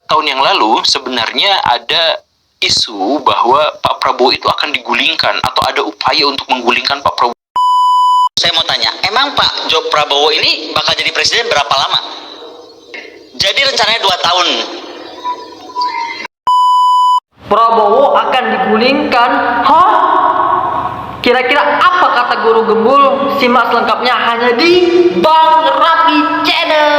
Tahun yang lalu sebenarnya ada isu bahwa Pak Prabowo itu akan digulingkan atau ada upaya untuk menggulingkan Pak Prabowo. Saya mau tanya, emang Pak Prabowo ini bakal jadi presiden berapa lama? Jadi rencananya 2 tahun. Prabowo akan digulingkan? Hah? Kira-kira apa kata Guru Gembul? Simak selengkapnya hanya di Bang Rapi Channel.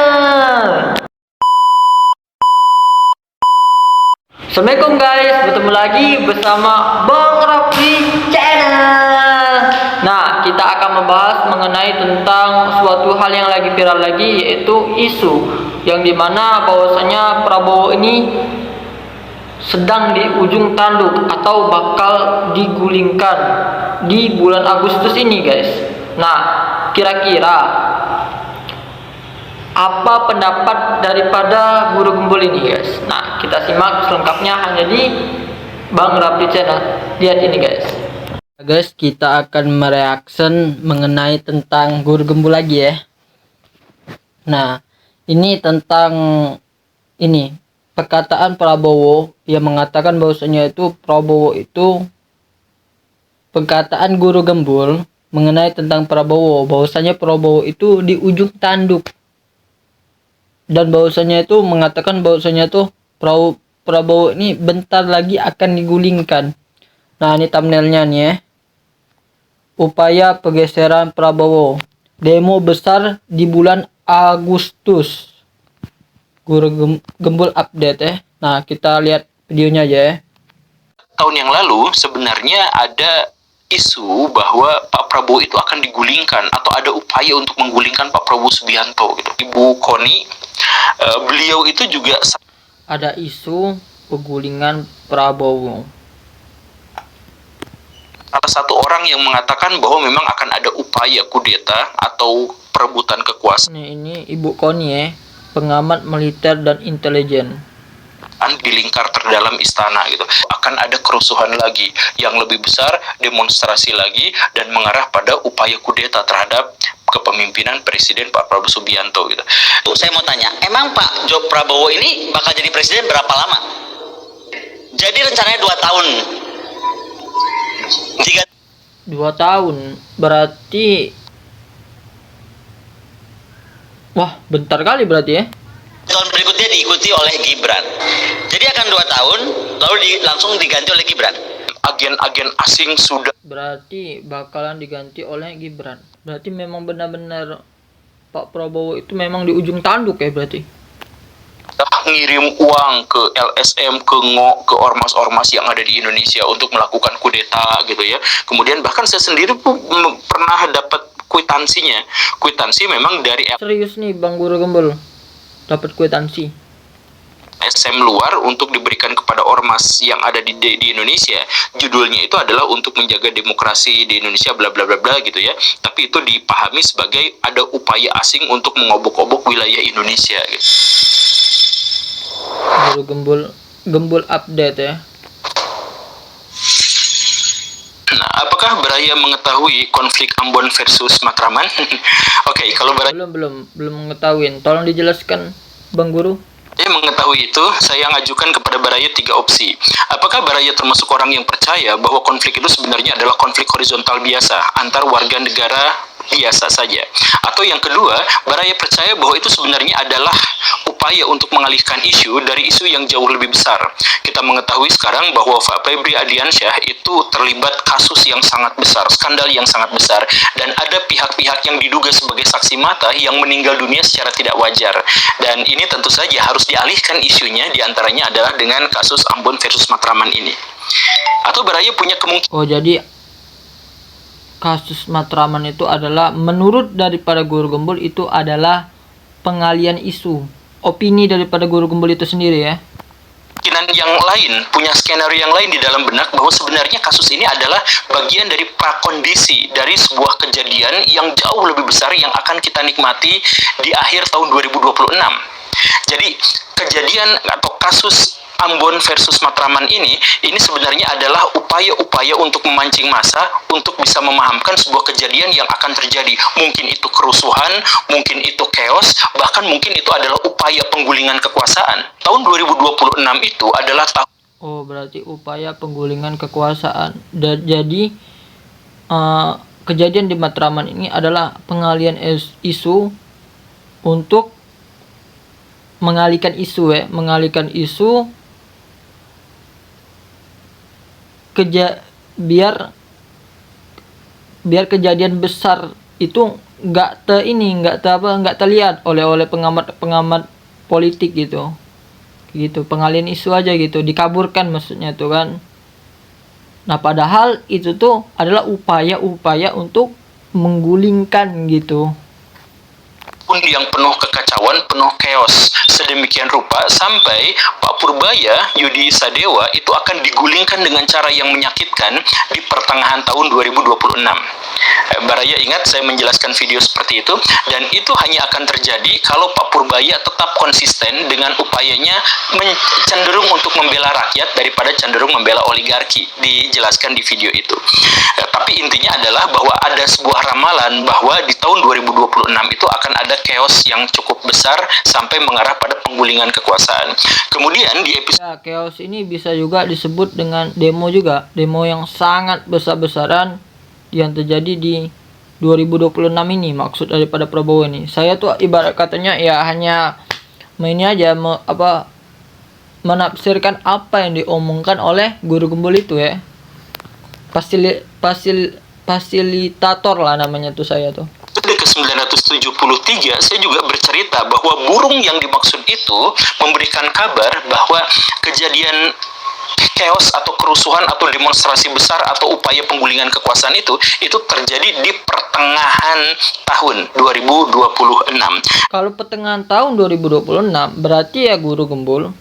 Assalamualaikum guys, bertemu lagi bersama Bang Rapi Channel. Nah, kita akan membahas mengenai tentang suatu hal yang lagi viral lagi, yaitu isu yang dimana bahwasanya Prabowo ini sedang di ujung tanduk atau bakal digulingkan di bulan Agustus ini guys. Nah, kira-kira apa pendapat daripada Guru Gembul ini guys? Nah, kita simak selengkapnya hanya di Bang Rapi Channel. Lihat ini guys. Guys, kita akan mereaction mengenai tentang Guru Gembul lagi ya. Nah, ini tentang ini perkataan Prabowo yang mengatakan bahwasanya itu Prabowo itu perkataan Guru Gembul mengenai tentang Prabowo, bahwasanya Prabowo itu di ujung tanduk. Dan bahwasanya itu mengatakan bahwasanya itu Prabowo ini bentar lagi akan digulingkan. Nah, ini thumbnailnya nih ya. Upaya pergeseran Prabowo. Demo besar di bulan Agustus. Guru Gembul update ya. Nah, kita lihat videonya aja ya. Tahun yang lalu sebenarnya ada isu bahwa Pak Prabowo itu akan digulingkan atau ada upaya untuk menggulingkan Pak Prabowo Subianto gitu. Ibu Koni, beliau itu juga ada isu penggulingan Prabowo. Salah satu orang yang mengatakan bahwa memang akan ada upaya kudeta atau perebutan kekuasaan. Ini Ibu Koni ya, pengamat militer dan intelijen. Di lingkar terdalam istana gitu. Akan ada kerusuhan lagi yang lebih besar, demonstrasi lagi, dan mengarah pada upaya kudeta terhadap kepemimpinan Presiden Pak Prabowo Subianto gitu. Saya mau tanya, emang Pak Prabowo ini bakal jadi presiden berapa lama? Jadi rencananya 2 tahun. 2 tahun berarti, wah bentar kali berarti ya. Tahun berikutnya diikuti oleh Gibran. Jadi akan 2 tahun lalu langsung diganti oleh Gibran. Agen-agen asing sudah berarti bakalan diganti oleh Gibran. Berarti memang benar-benar Pak Prabowo itu memang di ujung tanduk ya berarti. ngirim uang ke LSM, ke ormas-ormas yang ada di Indonesia untuk melakukan kudeta gitu ya. Kemudian bahkan saya sendiri pun pernah dapat kwitansinya. Kwitansi memang dari Serius nih Bang Guru Gembul, dapat kwitansi SM luar untuk diberikan kepada ormas yang ada di Indonesia. Judulnya itu adalah untuk menjaga demokrasi di Indonesia bla bla bla bla gitu ya. Tapi itu dipahami sebagai ada upaya asing untuk mengobok-obok wilayah Indonesia gitu. Guru Gembul update ya. Nah, apakah Beraya mengetahui konflik Ambon versus Matraman? Oke, kalau Beraya belum mengetahui, tolong dijelaskan Bang Guru. Saya mengetahui itu, saya ngajukan kepada Baraya 3 opsi. Apakah Baraya termasuk orang yang percaya bahwa konflik itu sebenarnya adalah konflik horizontal biasa antar warga negara biasa saja? Atau yang kedua, Baraya percaya bahwa itu sebenarnya adalah upaya untuk mengalihkan isu dari isu yang jauh lebih besar. Kita mengetahui sekarang bahwa Febri Ardiansyah itu terlibat kasus yang sangat besar, skandal yang sangat besar, dan ada pihak-pihak yang diduga sebagai saksi mata yang meninggal dunia secara tidak wajar. Dan ini tentu saja harus dialihkan isunya, diantaranya adalah dengan kasus Ambon versus Matraman ini. Atau Baraya punya kemungkinan. Oh, jadi kasus Matraman itu adalah menurut daripada Guru Gembul itu adalah pengalian isu, opini daripada Guru Gembul itu sendiri ya. Kemungkinan yang lain, punya skenario yang lain di dalam benak bahwa sebenarnya kasus ini adalah bagian dari prakondisi dari sebuah kejadian yang jauh lebih besar yang akan kita nikmati di akhir tahun 2026. Jadi kejadian atau kasus Ambon versus Matraman ini sebenarnya adalah upaya-upaya untuk memancing massa untuk bisa memahamkan sebuah kejadian yang akan terjadi. Mungkin itu kerusuhan, mungkin itu chaos, bahkan mungkin itu adalah upaya penggulingan kekuasaan. Tahun 2026 itu adalah tahun. Oh, berarti upaya penggulingan kekuasaan. Jadi kejadian di Matraman ini adalah pengalian isu untuk mengalihkan isu biar kejadian besar itu nggak terlihat oleh pengamat politik gitu, pengalian isu aja gitu, dikaburkan maksudnya tuh kan. Nah, padahal itu tuh adalah upaya untuk menggulingkan gitu. Yang penuh kekacauan, penuh chaos sedemikian rupa sampai Pak Purbaya Yudi Sadewa itu akan digulingkan dengan cara yang menyakitkan di pertengahan tahun 2026. Baraya ingat saya menjelaskan video seperti itu, dan itu hanya akan terjadi kalau Pak Purbaya tetap konsisten dengan upayanya cenderung untuk membela rakyat daripada cenderung membela oligarki, dijelaskan di video itu. Tapi intinya adalah bahwa ada sebuah ramalan bahwa di tahun 2026 itu akan ada chaos yang cukup besar sampai mengarah pada penggulingan kekuasaan. Kemudian di episode chaos ini bisa juga disebut dengan demo yang sangat besar-besaran yang terjadi di 2026 ini. Maksud daripada Prabowo ini, saya tuh ibarat katanya ya hanya mainnya aja menafsirkan apa yang diomongkan oleh guru gembul itu ya. Fasilitator lah namanya tuh saya tuh. ke-973 saya juga bercerita bahwa burung yang dimaksud itu memberikan kabar bahwa kejadian chaos atau kerusuhan atau demonstrasi besar atau upaya penggulingan kekuasaan itu terjadi di pertengahan tahun 2026. Kalau pertengahan tahun 2026 berarti ya guru gembul,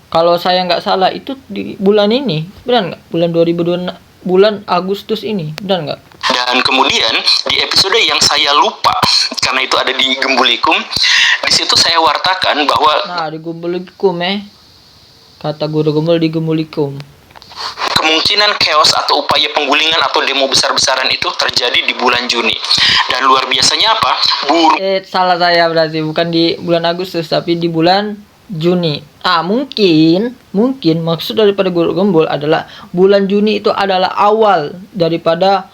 kalau saya nggak salah itu di bulan ini, benar nggak? Bulan 2026, bulan Agustus ini, benar nggak? Dan kemudian di episode yang saya lupa karena itu ada di Gembulikum, di situ saya wartakan bahwa di Gembulikum kata guru gembul di Gembulikum, kemungkinan chaos atau upaya penggulingan atau demo besar-besaran itu terjadi di bulan Juni. Dan luar biasanya apa? Salah saya berarti, bukan di bulan Agustus tapi di bulan Juni. Mungkin maksud daripada guru gembul adalah bulan Juni itu adalah awal daripada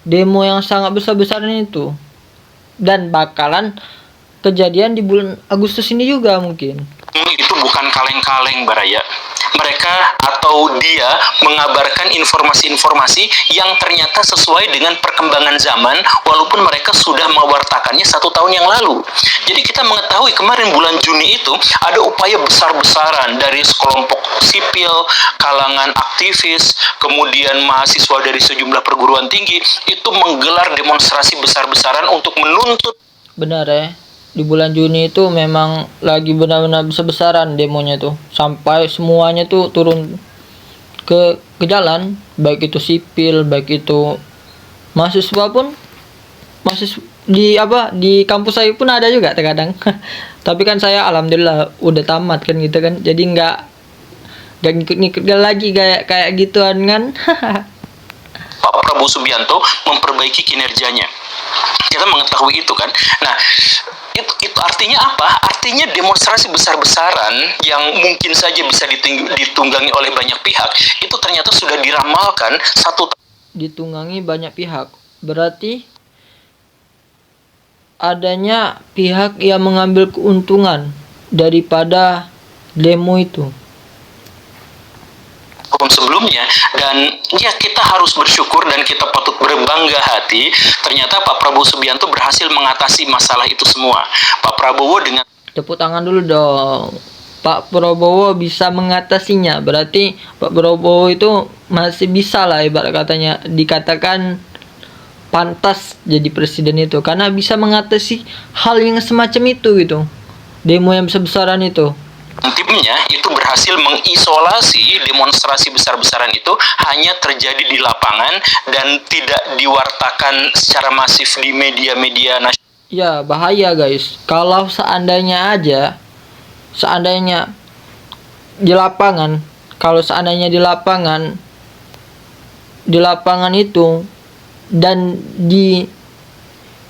demo yang sangat besar-besaran itu, dan bakalan kejadian di bulan Agustus ini juga mungkin. Itu bukan kaleng-kaleng, Baraya. Mereka atau dia mengabarkan informasi-informasi yang ternyata sesuai dengan perkembangan zaman, walaupun mereka sudah mewartakannya 1 tahun yang lalu. Jadi kita mengetahui kemarin bulan Juni itu ada upaya besar-besaran dari sekelompok sipil, kalangan aktivis, kemudian mahasiswa dari sejumlah perguruan tinggi itu menggelar demonstrasi besar-besaran untuk menuntut. Benar ya. Di bulan Juni itu memang lagi benar-benar besar-besaran demonya tuh, sampai semuanya tuh turun ke jalan, baik itu sipil, baik itu mahasiswa pun, di kampus saya pun ada juga terkadang. Tapi kan saya alhamdulillah udah tamat kan gitu kan, jadi nggak ngikut-ngikut lagi kayak gituan kan. Pak Prabowo Subianto memperbaiki kinerjanya. Kita mengetahui itu kan. Nah, itu artinya apa? Artinya demonstrasi besar-besaran yang mungkin saja bisa ditunggangi oleh banyak pihak itu ternyata sudah diramalkan ditunggangi banyak pihak. Berarti adanya pihak yang mengambil keuntungan daripada demo itu sebelumnya. Dan ya, kita harus bersyukur dan kita patut berbangga hati ternyata Pak Prabowo Subianto berhasil mengatasi masalah itu semua. Pak Prabowo dengan tepuk tangan dulu dong. Pak Prabowo bisa mengatasinya, berarti Pak Prabowo itu masih bisa lah ibarat katanya dikatakan pantas jadi presiden itu, karena bisa mengatasi hal yang semacam itu gitu, demo yang besar-besaran itu. Timnya itu berhasil mengisolasi demonstrasi besar-besaran itu hanya terjadi di lapangan dan tidak diwartakan secara masif di media-media nasional. Ya bahaya guys, kalau seandainya aja seandainya di lapangan, kalau seandainya di lapangan itu dan di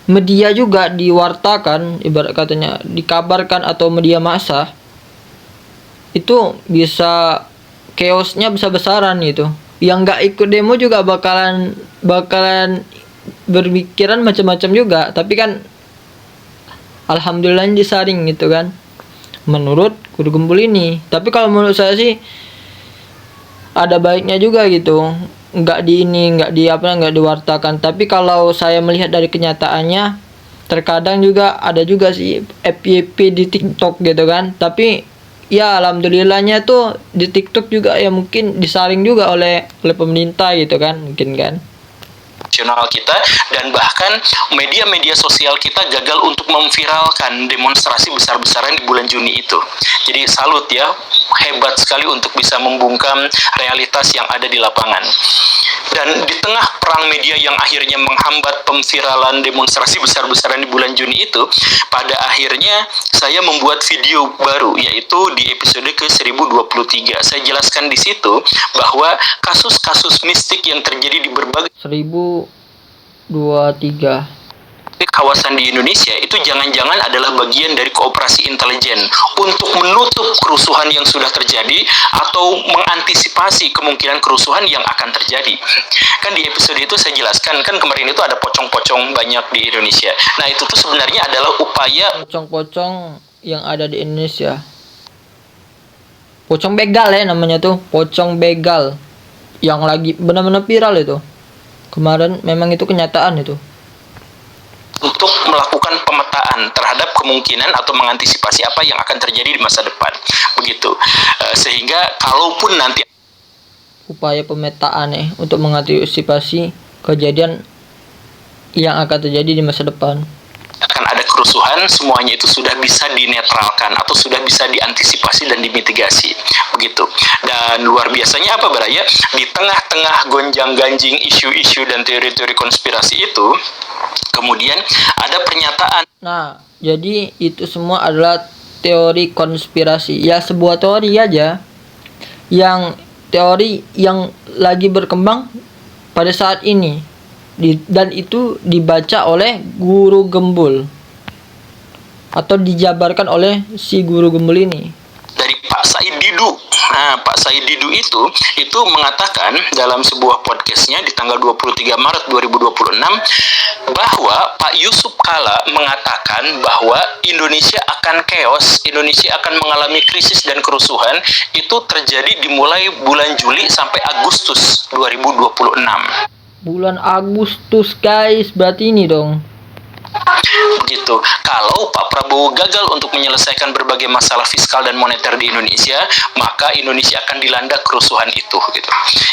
media juga diwartakan, ibarat katanya dikabarkan atau media massa, itu bisa chaosnya besar-besaran gitu. Yang nggak ikut demo juga bakalan berpikiran macam-macam juga, tapi kan alhamdulillah disaring gitu kan, menurut Guru Gembul ini. Tapi kalau menurut saya sih ada baiknya juga gitu, nggak diwartakan. Tapi kalau saya melihat dari kenyataannya, terkadang juga ada juga sih FYP di TikTok gitu kan. Tapi ya alhamdulillahnya tuh di TikTok juga ya mungkin disaring juga oleh pemerintah gitu kan, mungkin kan. Nasional kita, dan bahkan media-media sosial kita gagal untuk memviralkan demonstrasi besar-besaran di bulan Juni itu. Jadi salut ya, hebat sekali untuk bisa membungkam realitas yang ada di lapangan. Dan di tengah perang media yang akhirnya menghambat pemviralan demonstrasi besar-besaran di bulan Juni itu, pada akhirnya saya membuat video baru, yaitu di episode ke-1023. Saya jelaskan di situ bahwa kasus-kasus mistik yang terjadi di berbagai 1023 kawasan di Indonesia itu jangan-jangan adalah bagian dari kooperasi intelijen untuk menutup kerusuhan yang sudah terjadi atau mengantisipasi kemungkinan kerusuhan yang akan terjadi. Kan di episode itu saya jelaskan, kan kemarin itu ada pocong-pocong banyak di Indonesia. Nah, itu tuh sebenarnya adalah upaya pocong-pocong yang ada di Indonesia. Pocong begal ya namanya tuh, pocong begal yang lagi benar-benar viral itu. Kemarin memang itu kenyataan itu. Untuk melakukan pemetaan terhadap kemungkinan atau mengantisipasi apa yang akan terjadi di masa depan. Begitu. Sehingga kalaupun nanti Upaya pemetaan untuk mengantisipasi kejadian yang akan terjadi di masa depan. akan ada kerusuhan, semuanya itu sudah bisa dinetralkan atau sudah bisa diantisipasi dan dimitigasi. Begitu. Dan luar biasanya apa Baraya? Di tengah-tengah gonjang-ganjing isu-isu dan teori-teori konspirasi itu, kemudian ada pernyataan. Nah, jadi itu semua adalah teori konspirasi. Ya, sebuah teori aja. Yang teori yang lagi berkembang pada saat ini. Dan itu dibaca oleh Guru Gembul. Atau dijabarkan oleh si Guru Gembul ini. Dari Pak Said Didu. Nah, Pak Said Didu itu mengatakan dalam sebuah podcastnya di tanggal 23 Maret 2026 bahwa Pak Yusuf Kalla mengatakan bahwa Indonesia akan chaos, Indonesia akan mengalami krisis dan kerusuhan itu terjadi dimulai bulan Juli sampai Agustus 2026. Bulan Agustus guys, berarti ini dong. Begitu. Kalau Pak Prabowo gagal untuk menyelesaikan berbagai masalah fiskal dan moneter di Indonesia, maka Indonesia akan dilanda kerusuhan itu. Gitu.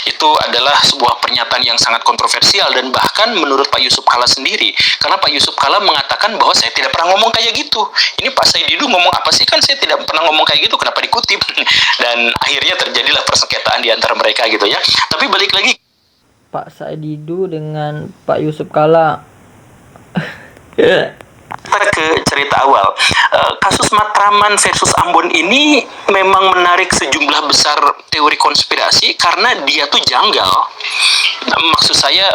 Itu adalah sebuah pernyataan yang sangat kontroversial dan bahkan menurut Pak Yusuf Kalla sendiri, karena Pak Yusuf Kalla mengatakan bahwa saya tidak pernah ngomong kayak gitu. Ini Pak Said Didu ngomong apa sih, kan saya tidak pernah ngomong kayak gitu, kenapa dikutip? Dan akhirnya terjadilah persengketaan di antara mereka gitu ya. Tapi balik lagi Pak Said Didu dengan Pak Yusuf Kalla. kita ke cerita awal. Kasus Matraman versus Ambon ini memang menarik sejumlah besar teori konspirasi karena dia tuh janggal. Maksud saya,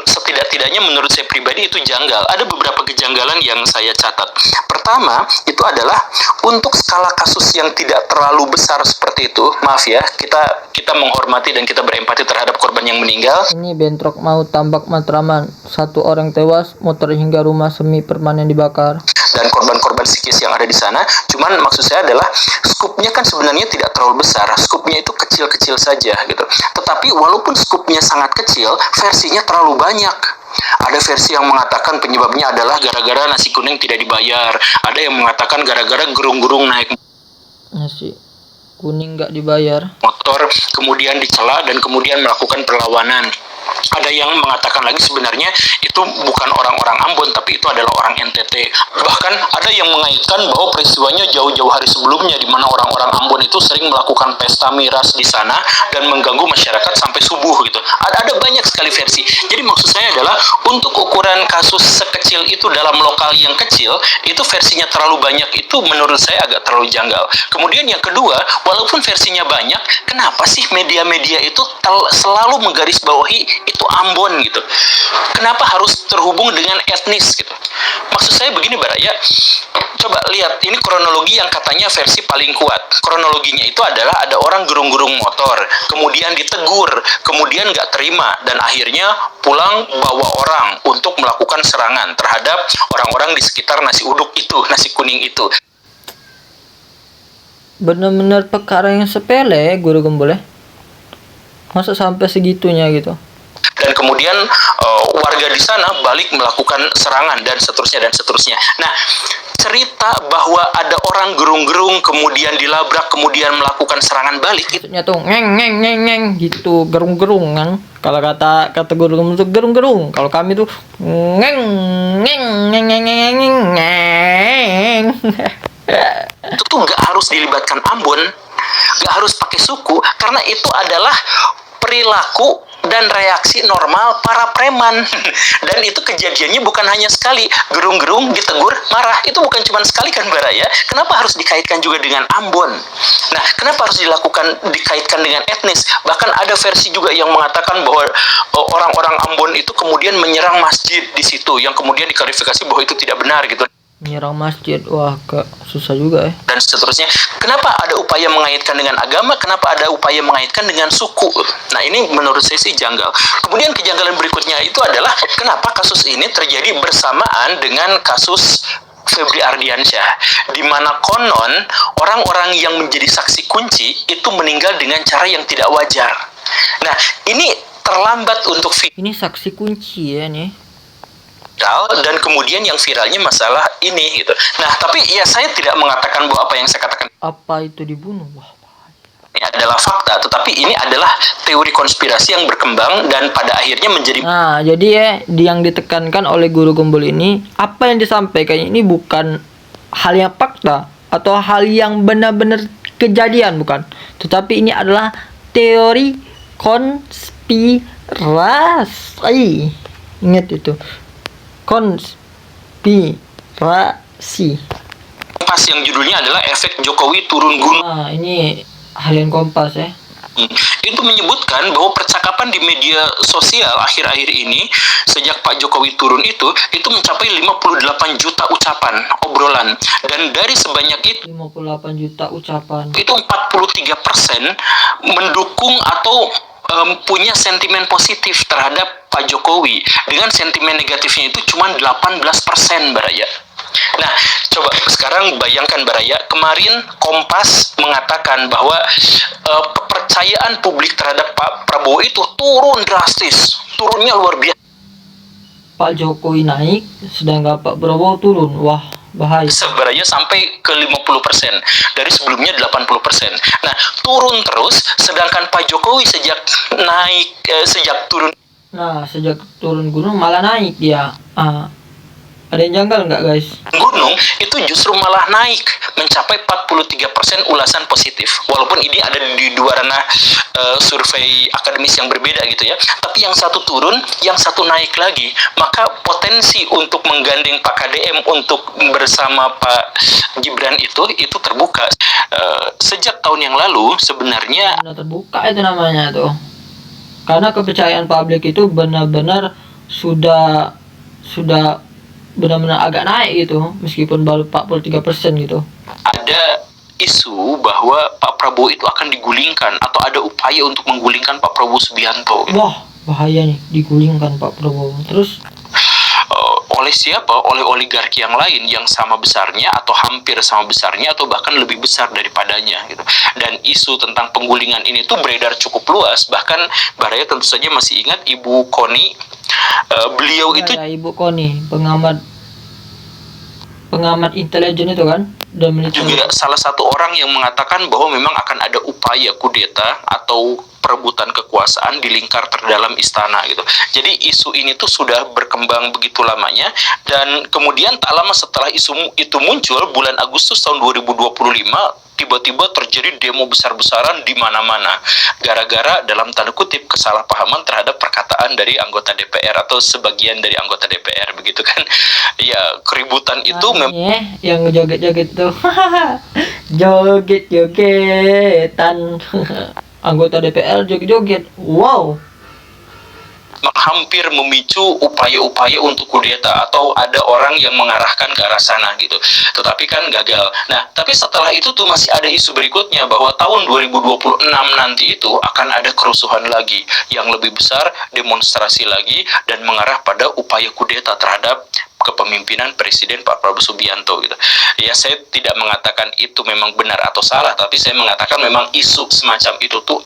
setidak-tidaknya menurut saya pribadi itu janggal. Ada beberapa kejanggalan yang saya catat. Pertama, itu adalah untuk skala kasus yang tidak terlalu besar seperti itu. Maaf ya, kita menghormati dan kita berempati terhadap korban yang meninggal. Ini bentrok mau tambak Matraman. 1 orang tewas, motor hingga rumah semi permanen dibakar. Dan korban-korban psikis yang ada di sana. Cuman maksud saya adalah skupnya kan sebenarnya tidak terlalu besar. Skupnya itu kecil-kecil saja gitu. Tetapi walaupun skupnya sangat kecil, versinya terlalu banyak. Ada versi yang mengatakan penyebabnya adalah gara-gara nasi kuning tidak dibayar. Ada yang mengatakan gara-gara gerung-gerung naik Nasi kuning nggak dibayar. motor, kemudian dicela dan kemudian melakukan perlawanan. Ada yang mengatakan lagi sebenarnya itu bukan orang-orang Ambon, tapi itu adalah orang NTT. Bahkan ada yang mengaitkan bahwa peristiwanya jauh-jauh hari sebelumnya, di mana orang-orang Ambon itu sering melakukan pesta miras di sana dan mengganggu masyarakat sampai subuh gitu. Ada banyak sekali versi. Jadi maksud saya adalah untuk ukuran kasus sekecil itu dalam lokal yang kecil, itu versinya terlalu banyak, itu menurut saya agak terlalu janggal. Kemudian yang kedua, walaupun versinya banyak, kenapa sih media-media itu selalu menggarisbawahi itu Ambon gitu? Kenapa harus terhubung dengan etnis gitu? Maksud saya begini Baraya, coba lihat ini kronologi yang katanya versi paling kuat. Kronologinya itu adalah ada orang gerung-gerung motor, kemudian ditegur, kemudian nggak terima, dan akhirnya pulang bawa orang untuk melakukan serangan terhadap orang-orang di sekitar nasi uduk itu, nasi kuning itu. Bener-bener perkara yang sepele guru gembul ya. Masa sampai segitunya gitu. Dan kemudian warga di sana balik melakukan serangan dan seterusnya dan seterusnya. Nah, cerita bahwa ada orang gerung-gerung kemudian dilabrak kemudian melakukan serangan balik itu Maksudnya tuh ngeng gitu, gerung-gerung kan. Kalau kata guru gembul itu gerung-gerung. Kalau kami tuh ngeng. itu tuh nggak harus dilibatkan Ambon, nggak harus pakai suku, karena itu adalah perilaku dan reaksi normal para preman. Dan itu kejadiannya bukan hanya sekali, gerung-gerung, ditegur, marah, itu bukan cuma sekali kan Baraya. Kenapa harus dikaitkan juga dengan Ambon? Nah, kenapa harus dikaitkan dengan etnis? Bahkan ada versi juga yang mengatakan bahwa orang-orang Ambon itu kemudian menyerang masjid di situ, yang kemudian diklarifikasi bahwa itu tidak benar gitu. Menyerang masjid, wah susah juga ya. Dan seterusnya. Kenapa ada upaya mengaitkan dengan agama? Kenapa ada upaya mengaitkan dengan suku? Nah, ini menurut saya sih janggal. Kemudian kejanggalan berikutnya itu adalah kenapa kasus ini terjadi bersamaan dengan kasus Febri Ardiansyah, di mana konon orang-orang yang menjadi saksi kunci itu meninggal dengan cara yang tidak wajar. Nah, ini terlambat untuk Ini saksi kunci ya nih. dan kemudian yang viralnya masalah ini gitu. Nah, tapi ya saya tidak mengatakan bahwa apa yang saya katakan Apa itu dibunuh? Wah, ini adalah fakta, tetapi ini adalah teori konspirasi yang berkembang dan pada akhirnya menjadi nah, jadi ya yang ditekankan oleh guru gembul ini, apa yang disampaikan ini bukan hal yang fakta atau hal yang benar-benar kejadian, bukan. Tetapi ini adalah teori konspirasi. Ingat itu. Konspirasi. Kompas yang judulnya adalah efek Jokowi turun gunung. Nah, ini harian Kompas ya. Itu menyebutkan bahwa percakapan di media sosial akhir-akhir ini sejak Pak Jokowi turun itu mencapai 58 juta ucapan obrolan, dan dari sebanyak itu 58 juta ucapan. itu 43% mendukung atau punya sentimen positif terhadap Pak Jokowi, dengan sentimen negatifnya itu cuma 18% Baraya. Nah, coba sekarang bayangkan Baraya, kemarin Kompas mengatakan bahwa kepercayaan publik terhadap Pak Prabowo itu turun drastis, turunnya luar biasa. Pak Jokowi naik, sedangkan Pak Prabowo turun. Wah, bahaya. Sebenarnya sampai ke 50%, dari sebelumnya 80%. Nah, turun terus, sedangkan Pak Jokowi sejak turun Nah, sejak turun gunung malah naik dia. Ada yang janggal nggak guys? gunung itu justru malah naik mencapai 43% ulasan positif. Walaupun ini ada di dua ranah survei akademis yang berbeda gitu ya. Tapi yang satu turun, yang satu naik lagi. Maka potensi untuk menggandeng Pak KDM untuk bersama Pak Gibran itu terbuka. Sejak tahun yang lalu sebenarnya Udah terbuka itu namanya tuh. Karena kepercayaan publik itu benar-benar sudah benar-benar agak naik gitu, meskipun baru 43% gitu. ada isu bahwa Pak Prabowo itu akan digulingkan atau ada upaya untuk menggulingkan Pak Prabowo Subianto. Wah, bahaya nih digulingkan Pak Prabowo. Terus Oleh siapa? Oleh oligarki yang lain yang sama besarnya atau hampir sama besarnya atau bahkan lebih besar daripadanya gitu. Dan isu tentang penggulingan ini tuh beredar cukup luas. Bahkan Baraya tentu saja masih ingat Ibu Koni, beliau itu ya, Ibu Koni, pengamat intelijen itu kan, dan juga salah satu orang yang mengatakan bahwa memang akan ada upaya kudeta atau perebutan kekuasaan di lingkar terdalam istana gitu. Jadi isu ini tuh sudah berkembang begitu lamanya, dan kemudian tak lama setelah isu itu muncul, bulan Agustus tahun 2025 tiba-tiba terjadi demo besar-besaran di mana-mana gara-gara dalam tanda kutip kesalahpahaman terhadap perkataan dari anggota DPR atau sebagian dari anggota DPR begitu kan. Ya, keributan itu yang joget-joget tuh. Joget-jogetan. Anggota DPR joget-joget. Wow. hampir memicu upaya-upaya untuk kudeta, atau ada orang yang mengarahkan ke arah sana gitu. Tetapi kan gagal. Nah, tapi setelah itu tuh masih ada isu berikutnya bahwa tahun 2026 nanti itu akan ada kerusuhan lagi yang lebih besar, demonstrasi lagi, dan mengarah pada upaya kudeta terhadap kepemimpinan Presiden Pak Prabowo Subianto gitu. Ya, saya tidak mengatakan itu memang benar atau salah, tapi saya mengatakan memang isu semacam itu tuh.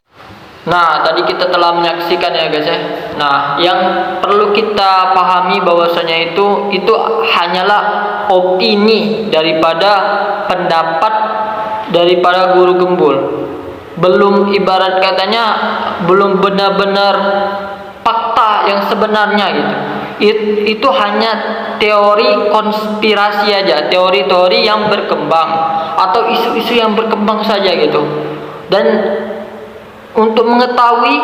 Nah, tadi kita telah menyaksikan ya guys ya. Nah, yang perlu kita pahami bahwasanya itu hanyalah opini daripada pendapat daripada guru gembul. Belum, ibarat katanya belum benar-benar fakta yang sebenarnya gitu. Itu hanya teori konspirasi aja, teori-teori yang berkembang atau isu-isu yang berkembang saja gitu. Dan untuk mengetahui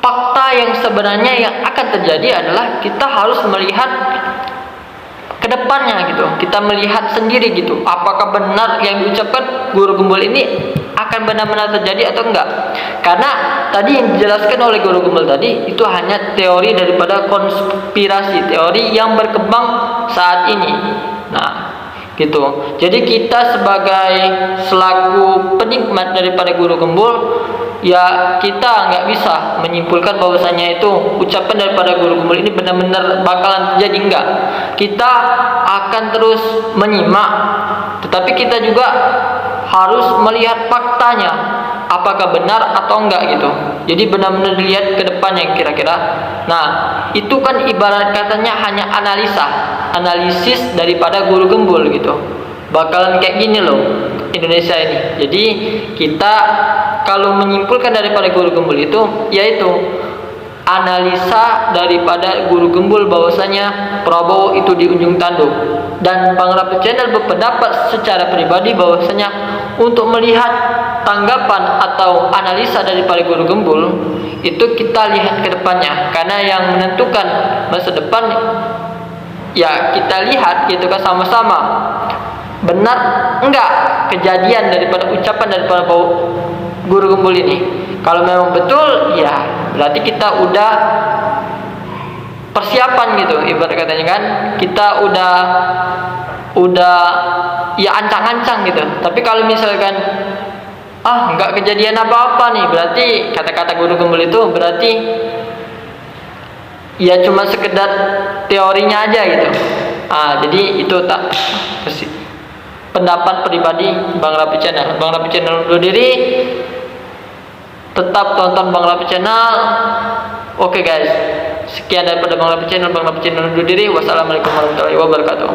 fakta yang sebenarnya yang akan terjadi adalah kita harus melihat ke depannya gitu. Kita melihat sendiri gitu, apakah benar yang diucapkan guru gembul ini akan benar-benar terjadi atau enggak. Karena tadi yang dijelaskan oleh guru gembul tadi itu hanya teori daripada konspirasi, teori yang berkembang saat ini. Nah, gitu. Jadi kita sebagai selaku penikmat daripada guru gembul, ya kita nggak bisa menyimpulkan bahwasanya itu ucapan daripada guru gembul ini benar-benar bakalan terjadi, enggak. Kita akan terus menyimak, tetapi kita juga harus melihat faktanya, apakah benar atau enggak gitu. Jadi benar-benar dilihat ke depannya kira-kira. Nah, itu kan ibarat katanya hanya analisis daripada guru gembul gitu. Bakalan kayak gini loh Indonesia ini. Jadi kita kalau menyimpulkan daripada guru gembul itu, yaitu analisa daripada guru gembul bahwasanya Prabowo itu di ujung tanduk. Dan Bang Rapi Channel berpendapat secara pribadi bahwasanya untuk melihat tanggapan atau analisa daripada guru gembul itu kita lihat ke depannya, karena yang menentukan masa depan ya kita lihat gitu kan sama-sama. Benar enggak kejadian daripada ucapan daripada guru gembul ini? Kalau memang betul, ya berarti kita udah persiapan gitu, ibarat katanya kan. Kita udah ya ancang-ancang gitu. Tapi kalau misalkan enggak kejadian apa-apa nih, berarti kata-kata guru gembul itu berarti ya cuma sekedar teorinya aja gitu. Jadi itu tak pendapat pribadi Bang Rapi Channel. Bang Rapi Channel undur diri. Tetap tonton Bang Rapi Channel. Oke guys, sekian daripada Bang Rapi Channel. Bang Rapi Channel undur diri. Wassalamualaikum warahmatullahi wabarakatuh.